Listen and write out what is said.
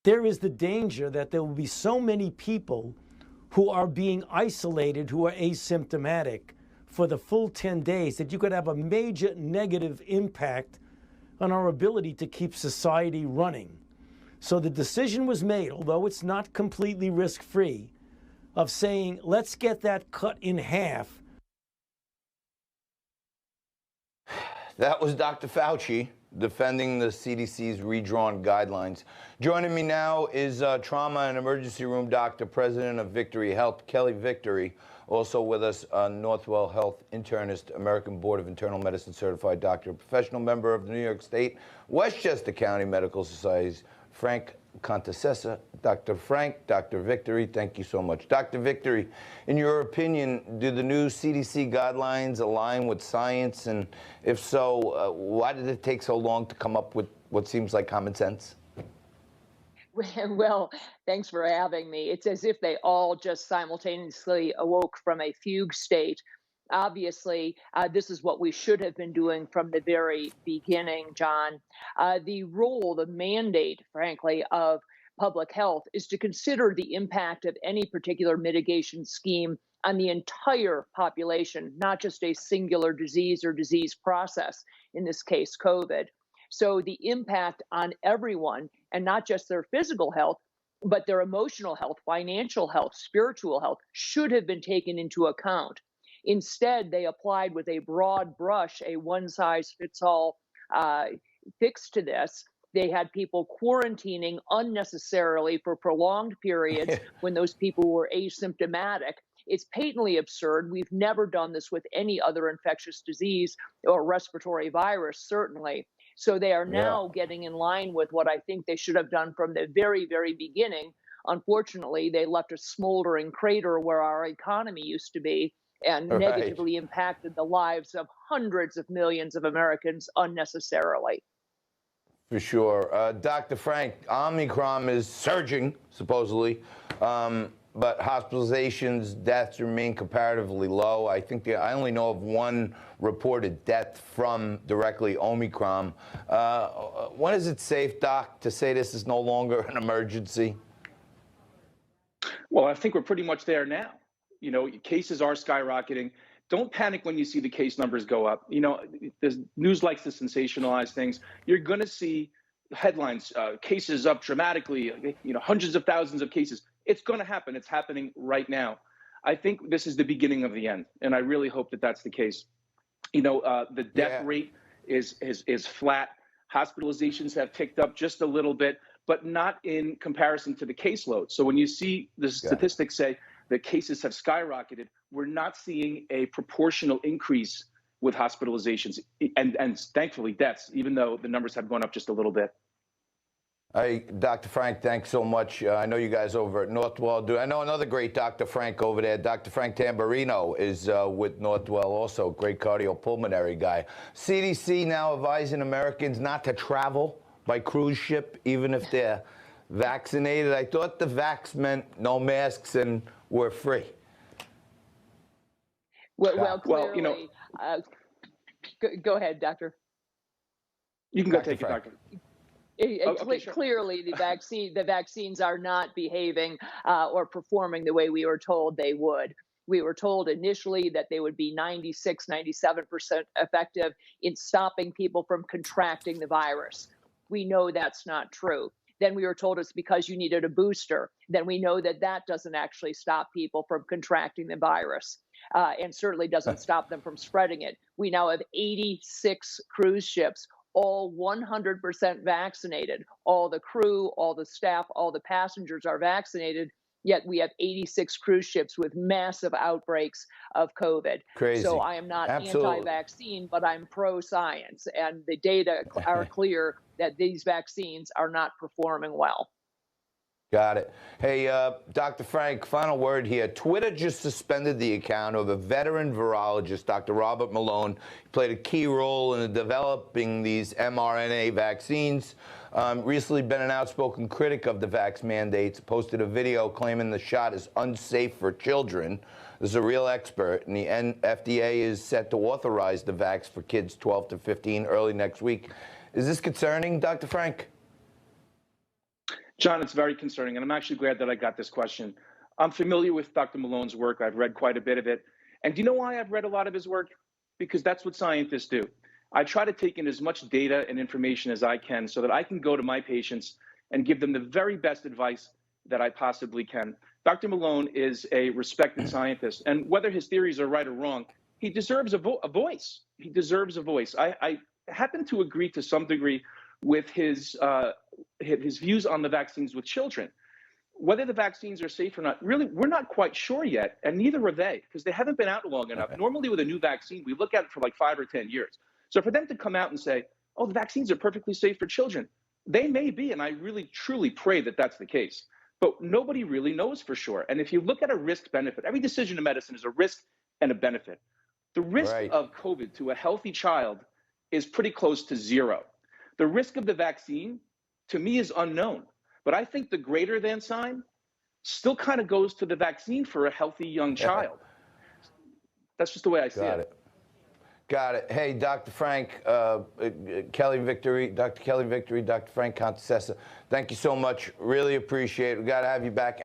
there is the danger that there will be so many people who are being isolated, who are asymptomatic for the full 10 days, that you could have a major negative impact on our ability to keep society running. So the decision was made, although it's not completely risk-free, of saying, let's get that cut in half. That was Dr. Fauci defending the CDC's redrawn guidelines. Joining me now is trauma and emergency room doctor, president of Victory Health, Kelly Victory. Also with us, Northwell Health internist, American Board of Internal Medicine certified doctor, professional member of the New York State Westchester County Medical Society's Frank Contessessa. Dr. Frank, Dr. Victory, thank you so much. Dr. Victory, in your opinion, do the new CDC guidelines align with science? And if so, why did it take so long to come up with what seems like common sense? Well, thanks for having me. It's as if they all just simultaneously awoke from a fugue state. Obviously, this is what we should have been doing from the very beginning, John. The role, the mandate, frankly, of public health is to consider the impact of any particular mitigation scheme on the entire population, not just a singular disease or disease process, in this case, COVID. So the impact on everyone, and not just their physical health, but their emotional health, financial health, spiritual health, should have been taken into account. Instead, they applied with a broad brush, a one-size-fits-all fix to this. They had people quarantining unnecessarily for prolonged periods when those people were asymptomatic. It's patently absurd. We've never done this with any other infectious disease or respiratory virus, certainly. So they are now getting in line with what I think they should have done from the very, very beginning. Unfortunately, they left a smoldering crater where our economy used to be and negatively impacted the lives of hundreds of millions of Americans unnecessarily. For sure. Dr. Frank, Omicron is surging, supposedly, but hospitalizations, deaths remain comparatively low. I think I only know of one reported death from directly Omicron. When is it safe, Doc, to say this is no longer an emergency? Well, I think we're pretty much there now. You know, cases are skyrocketing. Don't panic when you see the case numbers go up. You know, the news likes to sensationalize things. You're going to see headlines, cases up dramatically, you know, hundreds of thousands of cases. It's going to happen. It's happening right now. I think this is the beginning of the end, and I really hope that that's the case. You know, the death rate is flat. Hospitalizations have ticked up just a little bit, but not in comparison to the caseload. So when you see the statistics say that cases have skyrocketed, we're not seeing a proportional increase with hospitalizations and thankfully deaths, even though the numbers have gone up just a little bit. Hey, Dr. Frank, thanks so much. I know you guys over at Northwell do. I know another great Dr. Frank over there. Dr. Frank Tamburino is with Northwell, also great cardiopulmonary guy. CDC now advising Americans not to travel by cruise ship, even if they're vaccinated. I thought the vax meant no masks and we're free. Well, clearly, you know, go ahead, Doctor. You can go take it, Doctor. Clearly, the vaccines are not behaving or performing the way we were told they would. We were told initially that they would be 96, 97% effective in stopping people from contracting the virus. We know that's not true. Then we were told it's because you needed a booster. Then we know that that doesn't actually stop people from contracting the virus and certainly doesn't stop them from spreading it. We now have 86 cruise ships, all 100% vaccinated. All the crew, all the staff, all the passengers are vaccinated. Yet we have 86 cruise ships with massive outbreaks of COVID. Crazy. So I am not anti-vaccine, but I'm pro-science. And the data are clear that these vaccines are not performing well. Got it. Hey, Dr. Frank, final word here. Twitter just suspended the account of a veteran virologist, Dr. Robert Malone. He played a key role in developing these mRNA vaccines. Recently been an outspoken critic of the vax mandates, posted a video claiming the shot is unsafe for children. This is a real expert, and the FDA is set to authorize the vax for kids 12 to 15 early next week. Is this concerning, Dr. Frank? John, it's very concerning, and I'm actually glad that I got this question. I'm familiar with Dr. Malone's work. I've read quite a bit of it. And do you know why I've read a lot of his work? Because that's what scientists do. I try to take in as much data and information as I can so that I can go to my patients and give them the very best advice that I possibly can. Dr. Malone is a respected scientist, and whether his theories are right or wrong, he deserves a voice. He deserves a voice. I happen to agree to some degree with his views on the vaccines with children. Whether the vaccines are safe or not, really, we're not quite sure yet, and neither are they, because they haven't been out long enough. Normally, with a new vaccine, we look at it for like 5 or 10 years. So for them to come out and say, oh, the vaccines are perfectly safe for children, they may be, and I really, truly pray that that's the case. But nobody really knows for sure. And if you look at a risk-benefit, every decision in medicine is a risk and a benefit. The risk of COVID to a healthy child is pretty close to zero. The risk of the vaccine, to me, is unknown. But I think the greater than sign still kind of goes to the vaccine for a healthy young child. That's just the way I see it. Got it. Hey, Dr. Frank, Kelly Victory, Dr. Kelly Victory, Dr. Frank Contessa, thank you so much. Really appreciate it. We got to have you back.